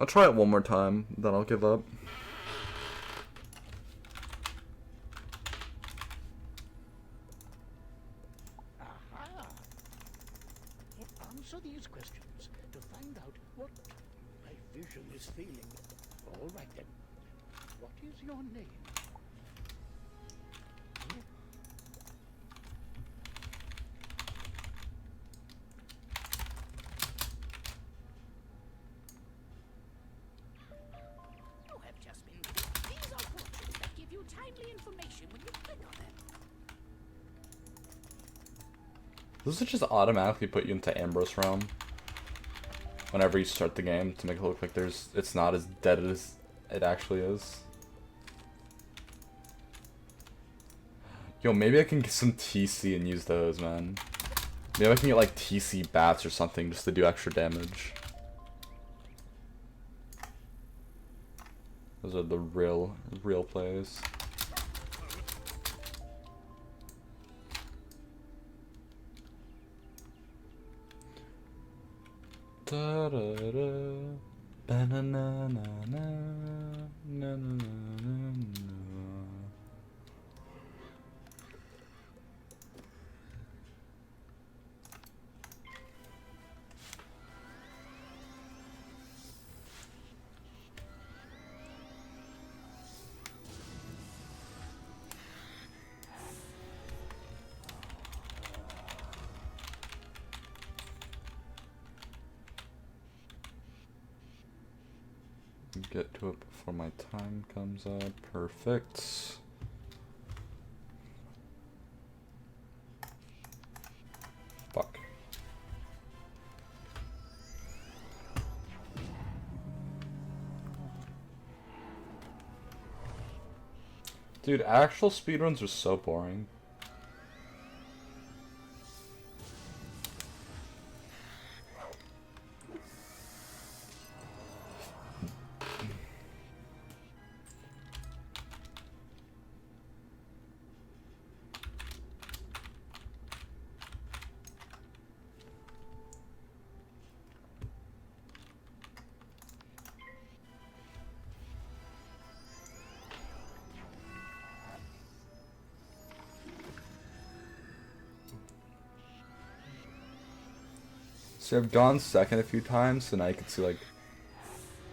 I'll try it one more time, then I'll give up. Aha! Answer these questions to find out what my vision is feeling. All right then. What is your name? Timely information when you click on them. Does it just automatically put you into Ambrose Realm whenever you start the game to make it look like it's not as dead as it actually is? Yo, maybe I can get some TC and use those, man. Maybe I can get like TC bats or something just to do extra damage. Those are the real plays. Da da da, ba na na na na, na na na na. Get to it before my time comes up. Perfect. Fuck. Dude, actual speedruns are so boring. See, I've gone second a few times, and I can see, like,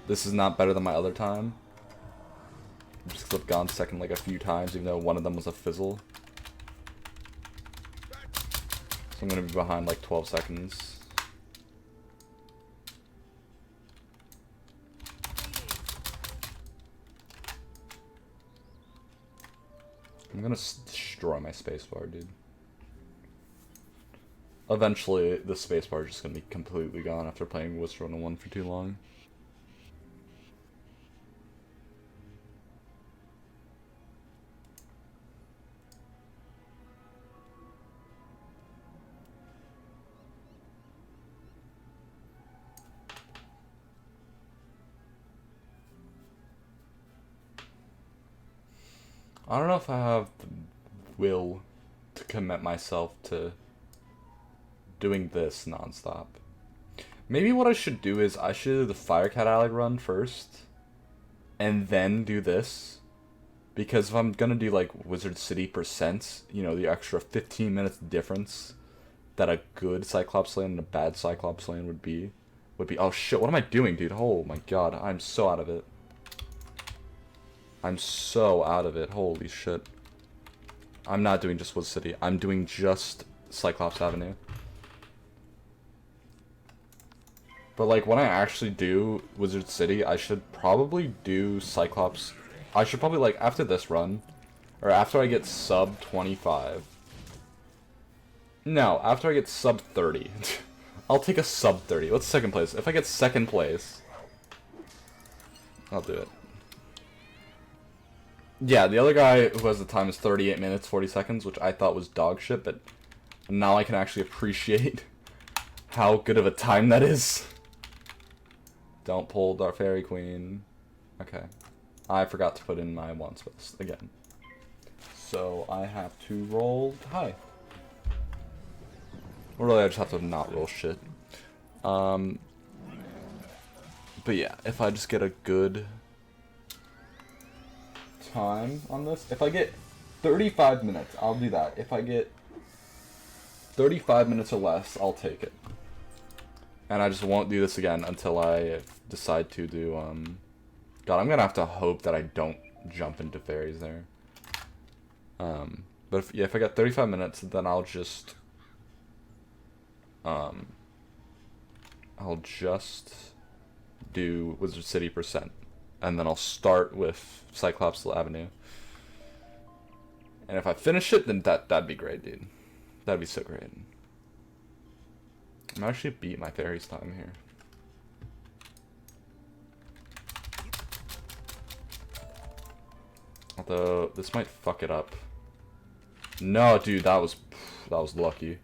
this is not better than my other time. Just because I've gone second, like, a few times, even though one of them was a fizzle. So I'm gonna be behind, like, 12 seconds. I'm gonna destroy my spacebar, dude. Eventually, the spacebar is just gonna be completely gone after playing Wizard101 for too long. I don't know if I have the will to commit myself to doing this nonstop. Maybe what I should do is I should do the Firecat Alley run first, and then do this. Because if I'm gonna do like Wizard City %, you know, the extra 15 minutes difference that a good Cyclops lane and a bad Cyclops lane would be. Oh shit, what am I doing, dude? Oh my god, I'm so out of it. I'm so out of it, holy shit. I'm not doing just Wizard City, I'm doing just Cyclops Avenue. But like when I actually do Wizard City, I should probably do Cyclops. I should probably, like, after this run, or after I get sub 25. No, after I get sub 30. I'll take a sub 30. What's second place? If I get second place, I'll do it. Yeah, the other guy who has the time is 38 minutes, 40 seconds, which I thought was dog shit, but now I can actually appreciate how good of a time that is. Don't pull our Fairy Queen. Okay. I forgot to put in my one spells again. So I have to roll high. Or really, I just have to not roll shit. But But yeah, if I just get a good time on this, if I get 35 minutes, I'll do that. If I get 35 minutes or less, I'll take it. And I just won't do this again until I decide to do, God, I'm gonna have to hope that I don't jump into fairies there. But if I got 35 minutes, then I'll just, do Wizard City %. And then I'll start with Cyclops Avenue. And if I finish it, then that'd be great, dude. That'd be so great. I'm actually beat my fairies time here. Although this might fuck it up. No, dude, that was lucky.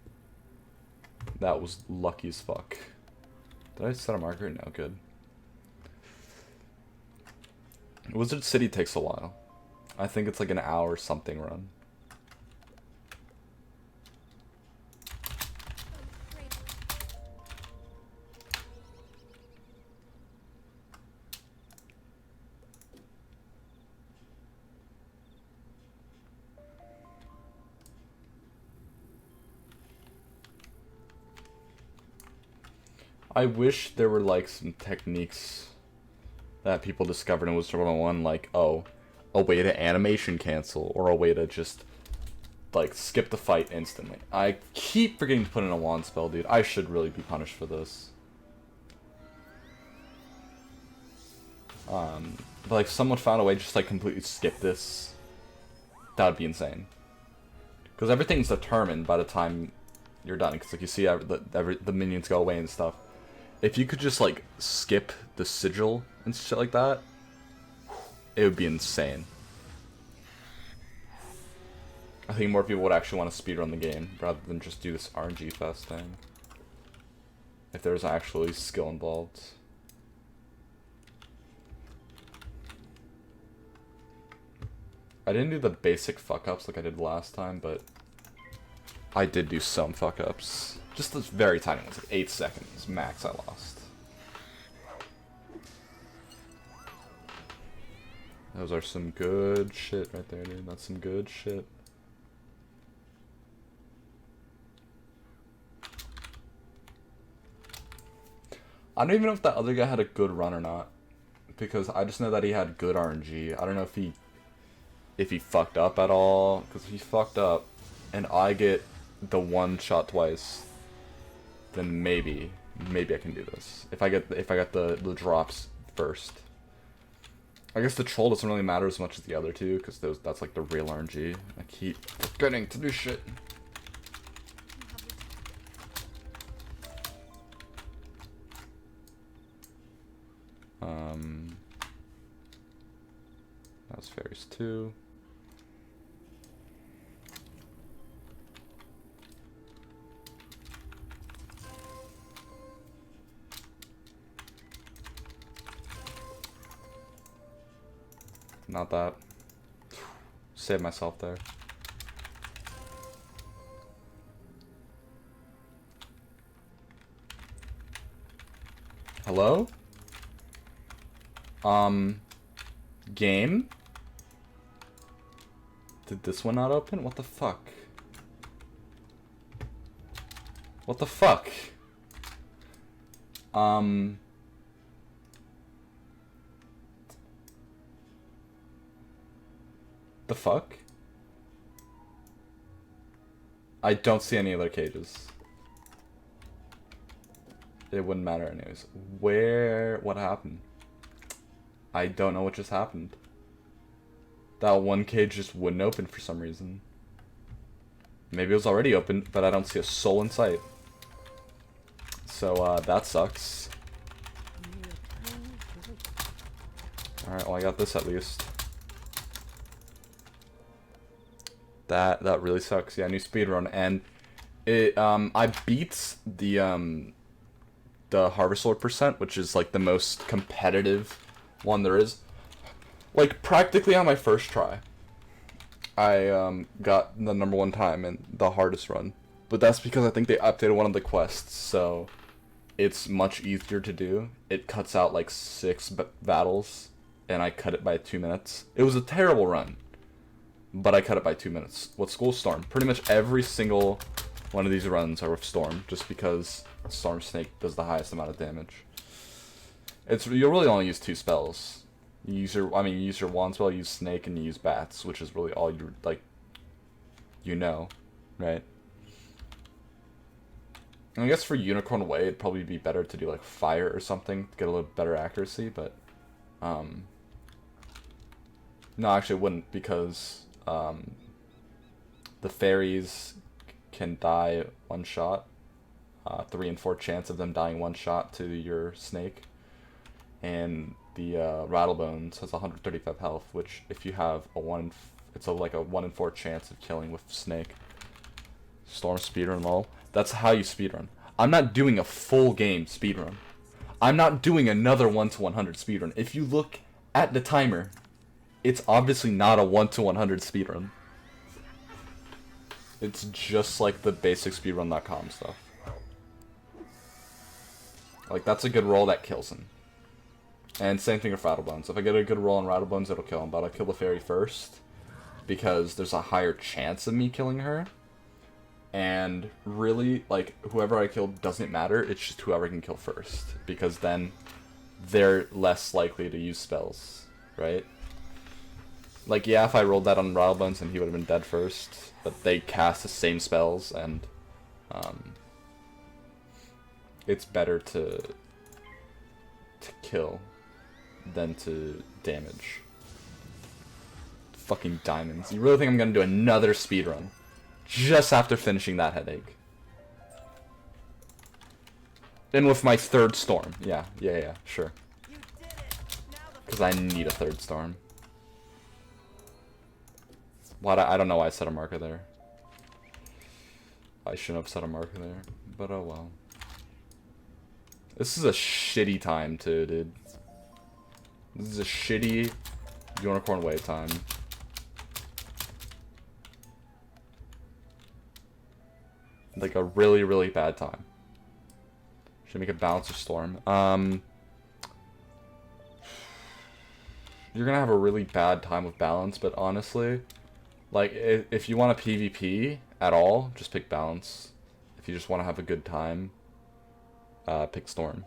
That was lucky as fuck. Did I set a marker? No, good. Wizard City takes a while. I think it's like an hour something run. I wish there were like some techniques that people discovered in Wizard101, like, oh, a way to animation cancel, or a way to just, like, skip the fight instantly. I keep forgetting to put in a wand spell, dude. I should really be punished for this. But, like, someone found a way to just, like, completely skip this. That would be insane. Because everything's determined by the time you're done. Because, like, you see the minions go away and stuff. If you could just, like, skip the sigil and shit like that, it would be insane. I think more people would actually want to speedrun the game, rather than just do this RNG fest thing. If there's actually skill involved. I didn't do the basic fuck-ups like I did last time, but I did do some fuck-ups. Just those very tiny ones, like 8 seconds max I lost. Those are some good shit right there, dude. That's some good shit. I don't even know if that other guy had a good run or not. Because I just know that he had good RNG. I don't know if he fucked up at all. Because if he fucked up and I get the one shot twice, then maybe I can do this. If I get the drops first. I guess the troll doesn't really matter as much as the other two, because that's like the real RNG. I keep forgetting to do shit. That's fairies 2. Not that. Save myself there. Hello? Game? Did this one not open? What the fuck? What the fuck? The fuck? I don't see any other cages. It wouldn't matter anyways. What happened? I don't know what just happened. That one cage just wouldn't open for some reason. Maybe it was already open, but I don't see a soul in sight. So, that sucks. Alright, well I got this at least. That really sucks. Yeah, new speedrun, and it I beat the Harvest Lord %, which is like the most competitive one there is. Like practically on my first try, I got the #1 time in the hardest run, but that's because I think they updated one of the quests. So it's much easier to do. It cuts out like 6 battles, and I cut it by 2 minutes. It was a terrible run, but I cut it by 2 minutes. What school? Storm. Pretty much every single one of these runs are with Storm, just because Storm Snake does the highest amount of damage. You'll really only use 2 spells. You use your wand spell, you use Snake, and you use Bats, which is really all you right? And I guess for Unicorn Way, it'd probably be better to do like Fire or something to get a little better accuracy, but no, actually it wouldn't, because the fairies can die one shot. 3 and 4 chance of them dying one shot to your snake. And the Rattlebones has 135 health, which if you have it's like a 1 in 4 chance of killing with snake. Storm speedrun, lol. That's how you speedrun. I'm not doing a full game speedrun. I'm not doing another 1 to 100 speedrun. If you look at the timer, it's obviously not a 1 to 100 speedrun. It's just like the basic speedrun.com stuff. Like, that's a good roll that kills him. And same thing with Rattlebones. If I get a good roll on Rattlebones, it'll kill him. But I'll kill the fairy first, because there's a higher chance of me killing her. And really, like, whoever I kill doesn't matter. It's just whoever I can kill first, because then they're less likely to use spells, right? Like, yeah, if I rolled that on Rattlebones, and he would have been dead first, but they cast the same spells, and it's better to kill than to damage. Fucking diamonds. You really think I'm gonna do another speedrun just after finishing that headache? And with my 3rd storm. Yeah, sure. Because I need a 3rd storm. I don't know why I set a marker there. I shouldn't have set a marker there, but oh well. This is a shitty time too, dude. This is a shitty Unicorn Way time. Like a really, really bad time. Should make a Balancer Storm. You're gonna have a really bad time with balance, but honestly, like, if you want a PvP at all, just pick balance. If you just want to have a good time, pick Storm.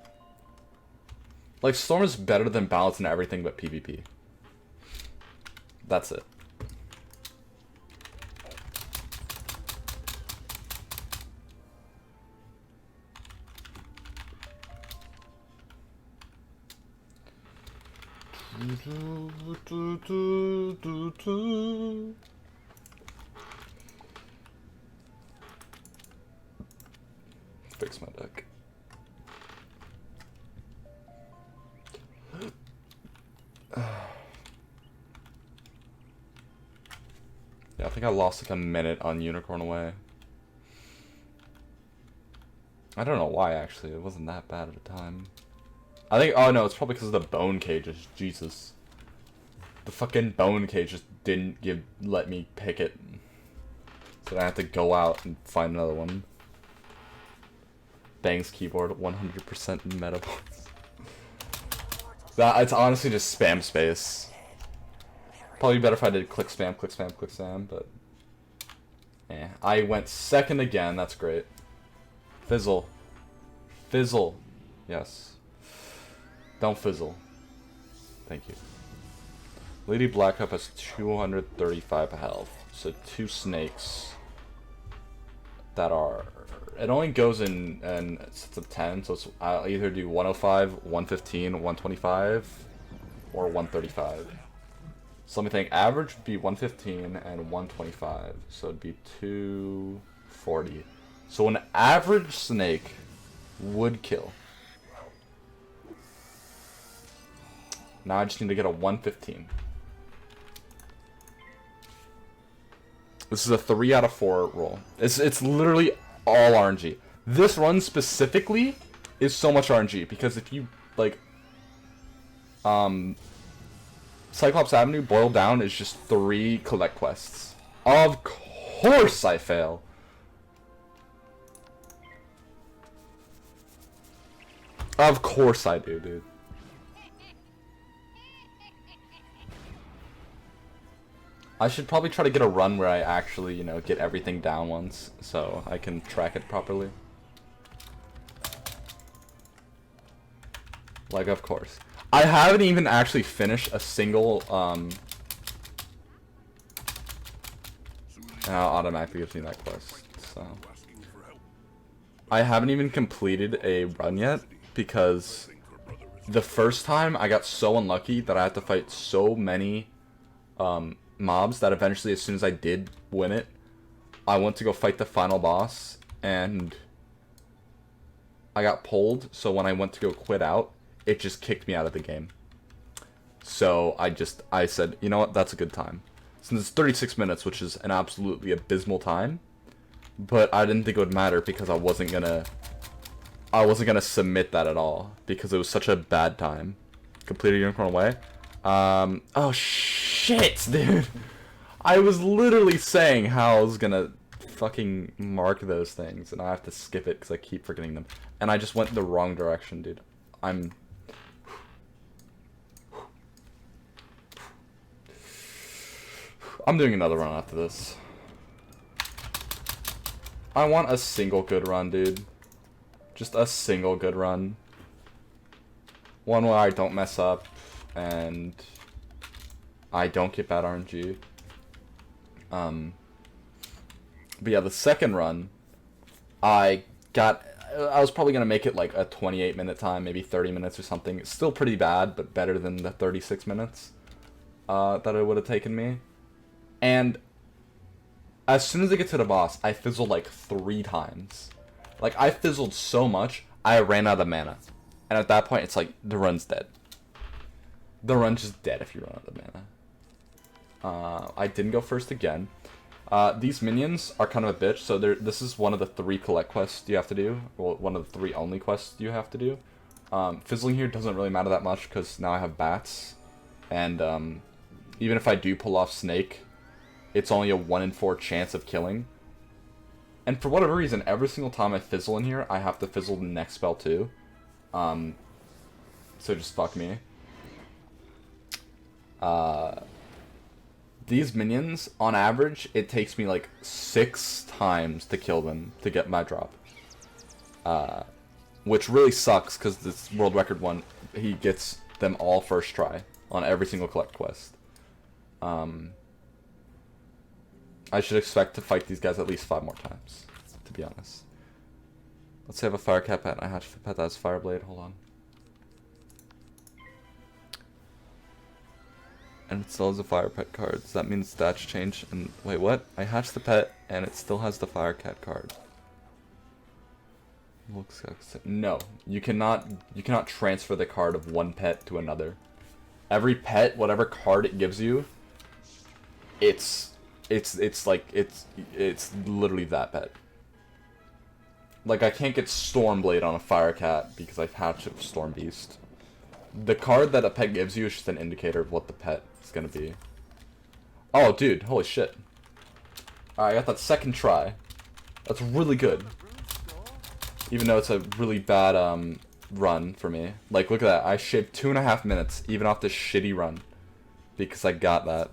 Like, Storm is better than balance in everything but PvP. That's it. Fix my deck. Yeah, I think I lost like a minute on Unicorn Away. I don't know why, actually. It wasn't that bad at the time. I think, oh no, it's probably because of the bone cages. Jesus. The fucking bone cage just didn't let me pick it. So I have to go out and find another one. Bang's keyboard, 100% meta. It's honestly just spam space. Probably better if I did click spam, click spam, click spam, but... yeah, I went 2nd again, that's great. Fizzle. Fizzle. Yes. Don't fizzle. Thank you. Lady Blackcup has 235 health, so 2 snakes that are... it only goes in sets of 10, so I'll either do 105, 115, 125, or 135. So let me think, average would be 115 and 125, so it'd be 240. So an average snake would kill. Now I just need to get a 115. This is a 3 out of 4 roll. It's literally all RNG. This run specifically is so much RNG, because if you, like, Cyclops Avenue boiled down is just 3 collect quests. Of course I fail. Of course I do, dude. I should probably try to get a run where I actually, you know, get everything down once, so I can track it properly. Like, of course. I haven't even actually finished a single, and I'll automatically gives me that quest, so. I haven't even completed a run yet, because the first time I got so unlucky that I had to fight so many, mobs that eventually, as soon as I did win it, I went to go fight the final boss, and I got pulled, so when I went to go quit out, it just kicked me out of the game. So I said, you know what, that's a good time. Since it's 36 minutes, which is an absolutely abysmal time, but I didn't think it would matter because I wasn't gonna submit that at all, because it was such a bad time. Completed Unicorn Away. Oh shit, dude. I was literally saying how I was gonna fucking mark those things, and I have to skip it because I keep forgetting them. And I just went the wrong direction, dude. I'm doing another run after this. I want a single good run, dude. Just a single good run. One where I don't mess up, and I don't get bad RNG. But yeah, the second run, I was probably going to make it like a 28-minute time, maybe 30 minutes or something. It's still pretty bad, but better than the 36 minutes that it would have taken me. And as soon as I get to the boss, I fizzled like 3 times. Like, I fizzled so much, I ran out of mana. And at that point, it's like, the run's dead. The run's just dead if you run out of mana. I didn't go first again. These minions are kind of a bitch, so this is one of the 3 collect quests you have to do. Well, one of the 3 only quests you have to do. Fizzling here doesn't really matter that much, because now I have bats. And even if I do pull off Snake, it's only a 1 in 4 chance of killing. And for whatever reason, every single time I fizzle in here, I have to fizzle the next spell too. So just fuck me. These minions, on average, it takes me like 6 times to kill them to get my drop. Which really sucks, because this world record one, he gets them all first try on every single collect quest. I should expect to fight these guys at least 5 more times, to be honest. Let's say I have a fire cat pet, and I hatch the pet that has Fireblade. Hold on. And it still has a fire pet card. Does that mean stats change? And wait, what? I hatched the pet, and it still has the fire cat card. Looks no, you cannot transfer the card of one pet to another. Every pet, whatever card it gives you, it's literally that pet. Like, I can't get Stormblade on a fire cat because I've hatched a Storm Beast. The card that a pet gives you is just an indicator of what the pet is gonna be. Oh, dude, holy shit. Alright, I got that second try. That's really good. Even though it's a really bad, run for me. Like, look at that. I shaved 2.5 minutes, even off this shitty run. Because I got that.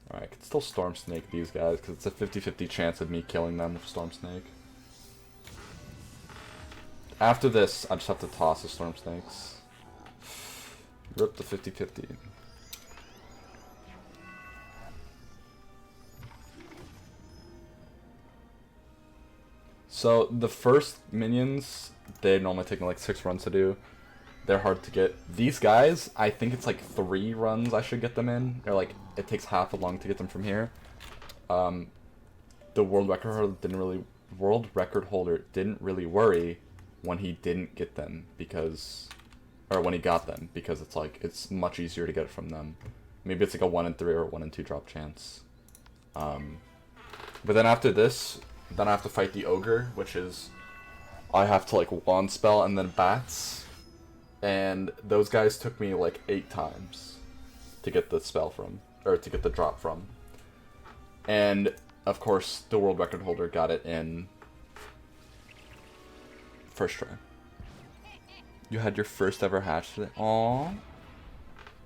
Alright, I can still Storm Snake these guys, because it's a 50-50 chance of me killing them with Storm Snake. After this, I just have to toss the Storm Snakes. Rip the 50-50. So, the first minions, they normally take me like 6 runs to do. They're hard to get. These guys, I think it's like 3 runs I should get them in. Or like, it takes half as long to get them from here. The world record holder didn't really worry when he didn't get them, because, or when he got them, because it's like, it's much easier to get it from them. Maybe it's like a 1 in 3 or a 1 in 2 drop chance. But then after this, then I have to fight the ogre, which is, I have to like wand spell and then bats. And those guys took me like 8 times to get the spell from, or to get the drop from. And of course, the world record holder got it in First try. You had your first ever hatch today. Aww.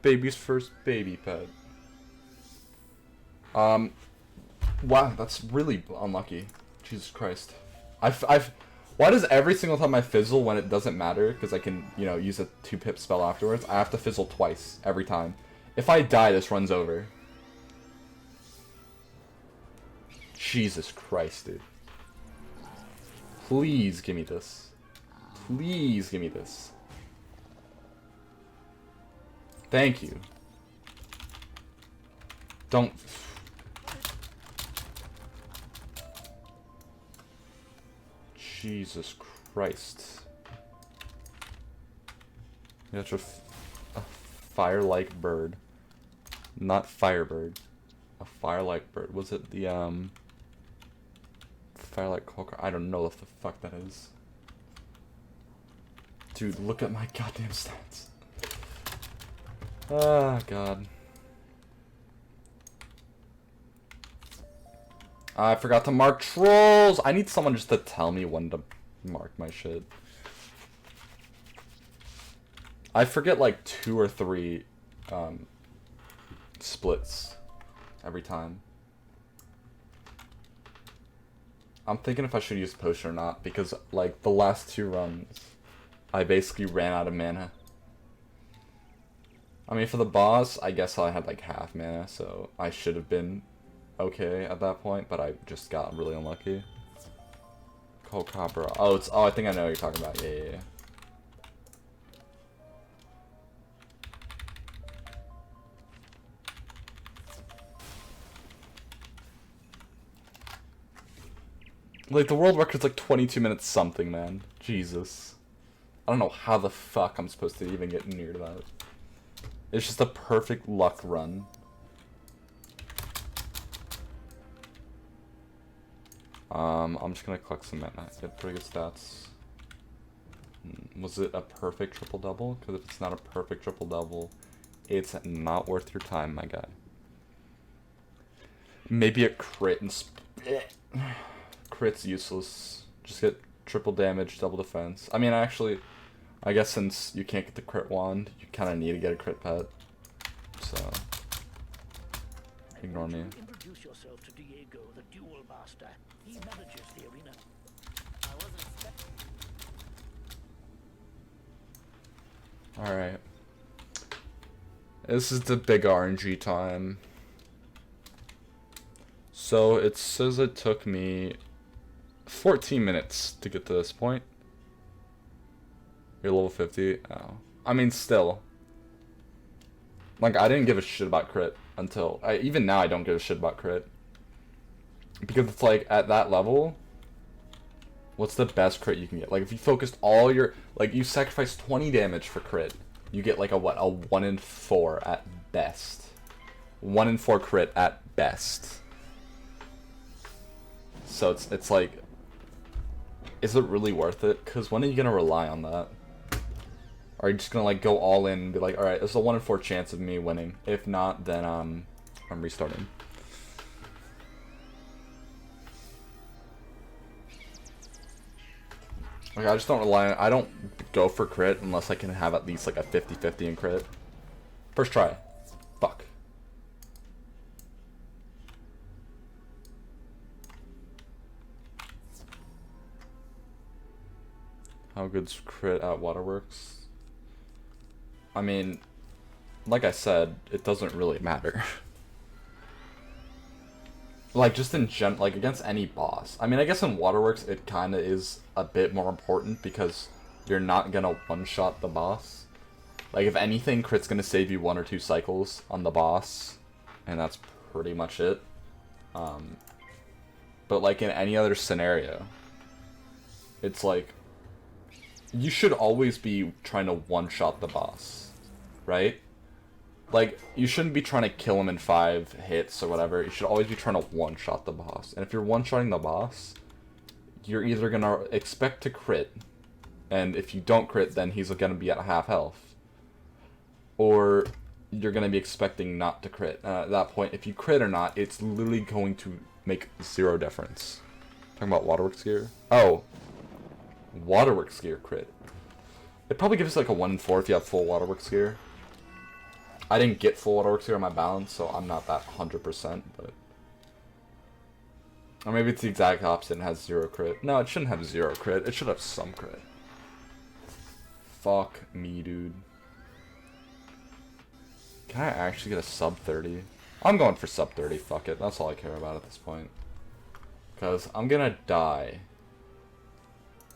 Baby's first baby pet. Wow, that's really unlucky. Jesus Christ. Why does every single time I fizzle when it doesn't matter, because I can, you know, use a 2-pip spell afterwards, I have to fizzle twice every time. If I die, this runs over. Jesus Christ, dude. Please give me this. Please give me this. Thank you. Don't... Jesus Christ. That's a fire-like bird. Not firebird. A fire-like bird. Was it the, fire-like cocker? I don't know what the fuck that is. Dude, look at my goddamn stats. Ah, God. I forgot to mark trolls! I need someone just to tell me when to mark my shit. I forget like 2 or 3 splits every time. I'm thinking if I should use potion or not, because like the last 2 runs I basically ran out of mana. I mean, for the boss, I guess I had like half mana, so I should have been okay at that point, but I just got really unlucky. Cobra. Oh, I think I know what you're talking about. Yeah. Like, the world record's like 22 minutes something, man. Jesus. I don't know how the fuck I'm supposed to even get near that. It's just a perfect luck run. I'm just gonna collect some mana. Get pretty good stats. Was it a perfect triple-double? Because if it's not a perfect triple-double, it's not worth your time, my guy. Maybe a crit and crit's useless. Just get triple damage, double defense. I mean, actually, I guess since you can't get the crit wand, you kind of need to get a crit pet. So, ignore me. Introduce yourself to Diego, the duel master. He manages the arena. I wasn't expecting. Alright. This is the big RNG time. So, it says it took me 14 minutes to get to this point. You're level 50? Oh. I mean, still. Like, I didn't give a shit about crit until... even now, I don't give a shit about crit. Because it's like, at that level, what's the best crit you can get? Like, if you focused all your... Like, you sacrifice 20 damage for crit, you get, like, a what? A 1 in 4 at best. 1 in 4 crit at best. So, it's like... Is it really worth it? Because when are you going to rely on that? Or are you just gonna like go all in and be like, alright, there's a 1 in 4 chance of me winning. If not, then I'm restarting. Like, I just don't rely on... I don't go for crit unless I can have at least like a 50-50 in crit. First try. Fuck. How good's crit at Waterworks? I mean, like I said, it doesn't really matter. Like, just in like, against any boss. I mean, I guess in Waterworks, it kinda is a bit more important, because you're not gonna one-shot the boss. Like, if anything, crit's gonna save you 1 or 2 cycles on the boss, and that's pretty much it. But, like, in any other scenario, it's like... You should always be trying to one-shot the boss, right? Like, you shouldn't be trying to kill him in 5 hits or whatever. You should always be trying to one-shot the boss. And if you're one-shotting the boss, you're either going to expect to crit, and if you don't crit, then he's going to be at half health. Or you're going to be expecting not to crit. And at that point, if you crit or not, it's literally going to make 0 difference. Talking about Waterworks gear? Oh. Waterworks gear crit. It probably gives like a 1 in 4 if you have full Waterworks gear. I didn't get full Waterworks gear on my balance, so I'm not that 100%, but... Or maybe it's the exact opposite and has 0 crit. No, it shouldn't have 0 crit. It should have some crit. Fuck me, dude. Can I actually get a sub 30? I'm going for sub 30, fuck it. That's all I care about at this point. Because I'm gonna die.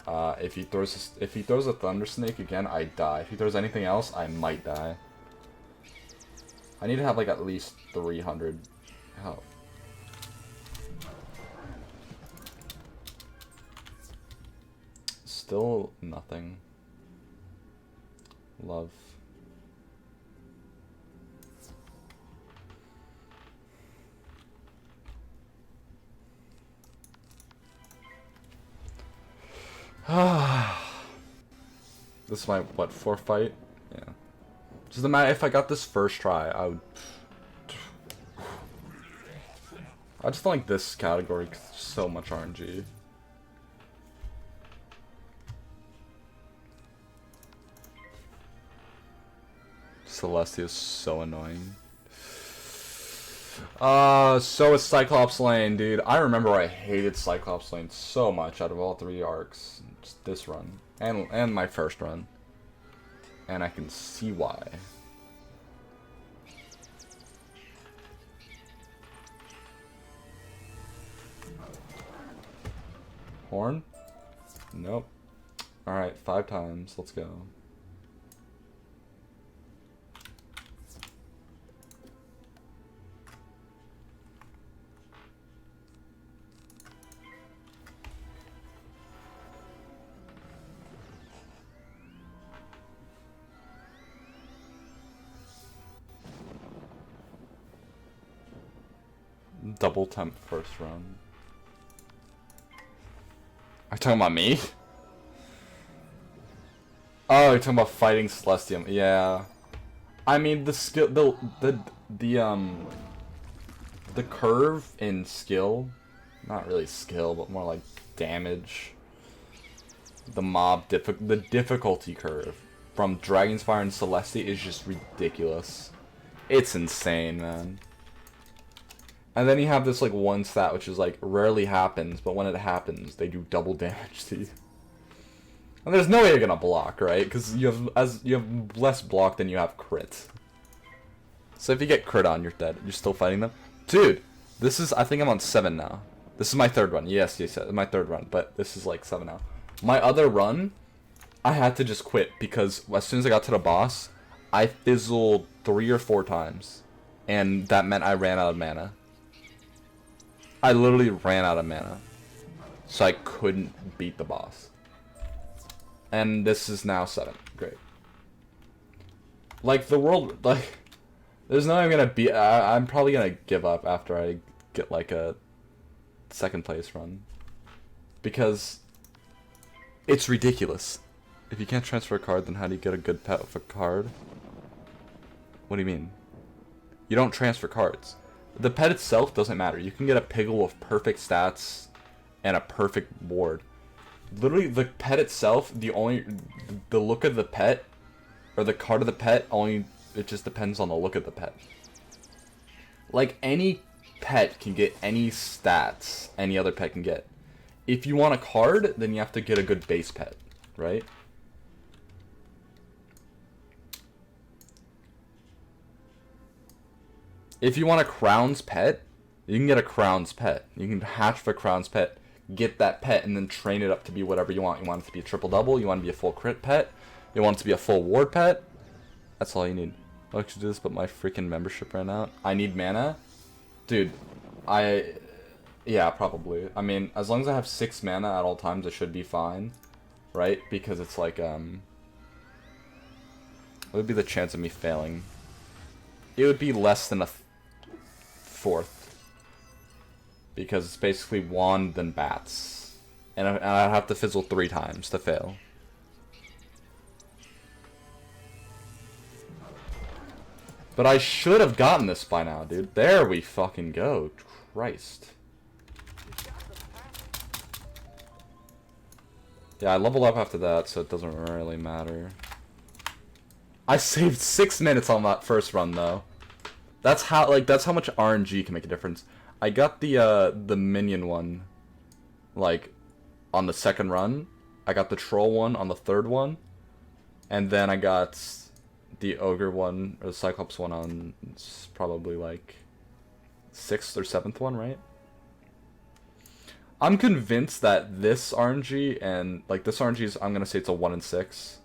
If he throws a Thunder Snake again, I die. If he throws anything else, I might die. I need to have like at least 300 health. Still nothing. Love. This is my, what, 4th fight? Yeah. Just the matter, if I got this first try, I would... I just don't like this category because there's so much RNG. Celestia is so annoying. So is Cyclops Lane, dude. I remember I hated Cyclops Lane so much out of all 3 arcs. Just this run. And my first run. And I can see why. Horn? Nope. Alright, 5 times. Let's go. Double temp first run. Are you talking about me? Oh, you're talking about fighting Celestium. Yeah. I mean, the skill, the curve in skill, not really skill, but more like damage. The difficulty curve from Dragon's Fire and Celestia is just ridiculous. It's insane, man. And then you have this like one stat which is like rarely happens, but when it happens, they do double damage to you. And there's no way you're gonna block, right? Because you have less block than you have crit. So if you get crit on, you're dead. You're still fighting them, dude. This is, I think I'm on 7 now. This is my 3rd run. Yes, my 3rd run. But this is like 7 now. My other run, I had to just quit because as soon as I got to the boss, I fizzled 3 or 4 times, and that meant I ran out of mana. I literally ran out of mana, so I couldn't beat the boss. And this is now 7. Great. Like, the world, like, there's no way I'm gonna beat, I'm probably gonna give up after I get, like, a 2nd place run. Because it's ridiculous. If you can't transfer a card, then how do you get a good pet with a card? What do you mean? You don't transfer cards. The pet itself doesn't matter. You can get a Piggle with perfect stats and a perfect board. Literally, the pet itself, the look of the pet, or the card of the pet, it just depends on the look of the pet. Like, any pet can get any stats any other pet can get. If you want a card, then you have to get a good base pet, right? If you want a Crown's pet, you can get a Crown's pet. You can hatch for Crown's pet, get that pet, and then train it up to be whatever you want. You want it to be a triple double, you want it to be a full crit pet, you want it to be a full ward pet. That's all you need. I'll actually do this, but my freaking membership ran out. I need mana? Dude, yeah, probably. I mean, as long as I have 6 mana at all times, it should be fine. Right? Because it's like, what would be the chance of me failing? It would be less than a 4th. Because it's basically wand then bats. And I'd have to fizzle 3 times to fail. But I should have gotten this by now, dude. There we fucking go. Christ. Yeah, I leveled up after that, so it doesn't really matter. I saved 6 minutes on that first run, though. That's how much RNG can make a difference. I got the minion one, like, on the second run. I got the troll one on the third one, and then I got the ogre one or the cyclops one on probably like 6th or 7th one, right? I'm convinced that this RNG and like this RNG is, I'm gonna say it's a 1 in 6,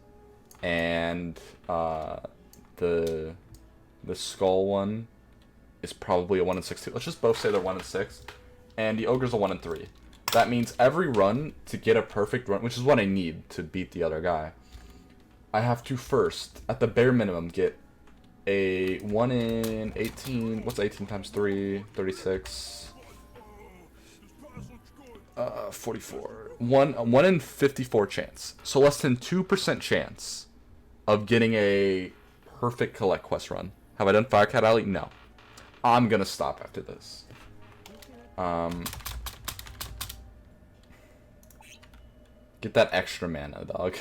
and the skull one is probably a 1 in 6 too. Let's just both say they're 1 in 6, and the ogre's a 1 in 3. That means every run to get a perfect run, which is what I need to beat the other guy, I have to first, at the bare minimum, get a 1 in 18. What's 18 times 3? 36. 44. 1 in 54 chance. So less than 2% chance of getting a perfect collect quest run. Have I done Firecat Alley? No. I'm gonna stop after this. Get that extra mana, dog.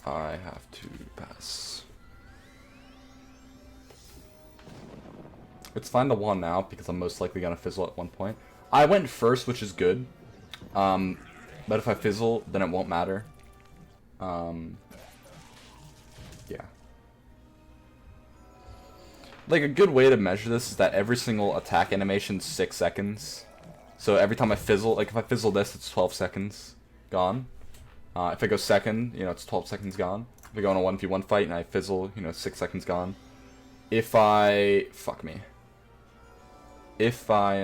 I have to pass. It's fine to wall now because I'm most likely gonna fizzle at one point. I went first, which is good. But if I fizzle, then it won't matter. Yeah. Like, a good way to measure this is that every single attack animation is 6 seconds. So every time I fizzle, like if I fizzle this, it's 12 seconds gone. If I go second, you know, it's 12 seconds gone. If I go on a 1v1 fight and I fizzle, you know, 6 seconds gone. If I... Fuck me. If I,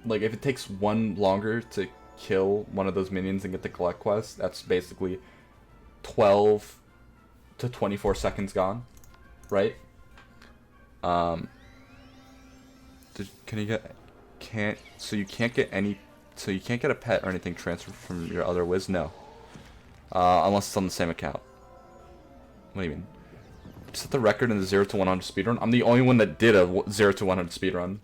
like, if it takes one longer to kill one of those minions and get the collect quest, that's basically 12 to 24 seconds gone. Right? Can you get... So you can't get any... So you can't get a pet or anything transferred from your other Wiz? No. Unless it's on the same account. What do you mean? Set the record in the 0 to 100 speedrun? I'm the only one that did a 0 to 100 speedrun.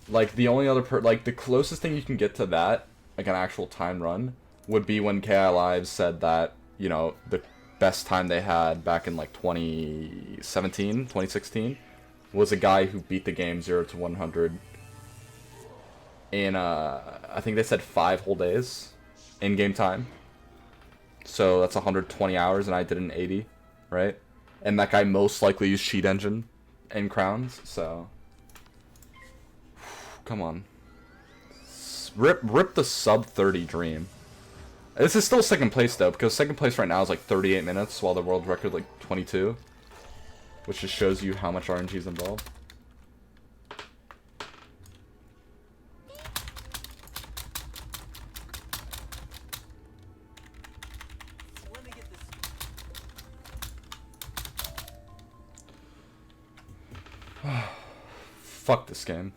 Like, the only other like, the closest thing you can get to that, like an actual time run, would be when KI Live said that, you know, the best time they had back in, like, 2017, 2016, was a guy who beat the game 0 to 100 in, I think they said 5 whole days in-game time. So that's 120 hours, and I did an 80, right? And that guy most likely used Cheat Engine and Crowns, so... Come on. Rip the sub 30 dream. This is still second place, though, because second place right now is like 38 minutes, while the world record like 22. Which just shows you how much RNG is involved. Let me get this. Fuck this game.